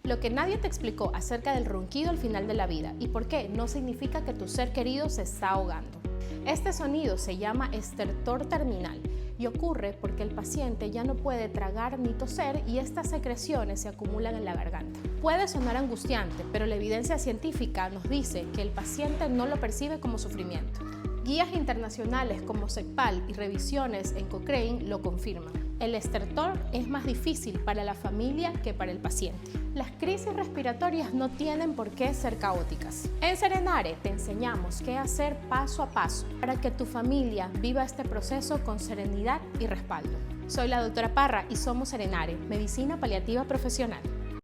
Lo que nadie te explicó acerca del ronquido al final de la vida y por qué no significa que tu ser querido se está ahogando. Este sonido se llama estertor terminal y ocurre porque el paciente ya no puede tragar ni toser y estas secreciones se acumulan en la garganta. Puede sonar angustiante, pero la evidencia científica nos dice que el paciente no lo percibe como sufrimiento. Guías internacionales como CEPAL y revisiones en Cochrane lo confirman. El estertor es más difícil para la familia que para el paciente. Las crisis respiratorias no tienen por qué ser caóticas. En Serenare te enseñamos qué hacer paso a paso para que tu familia viva este proceso con serenidad y respaldo. Soy la doctora Parra y somos Serenare, Medicina Paliativa Profesional.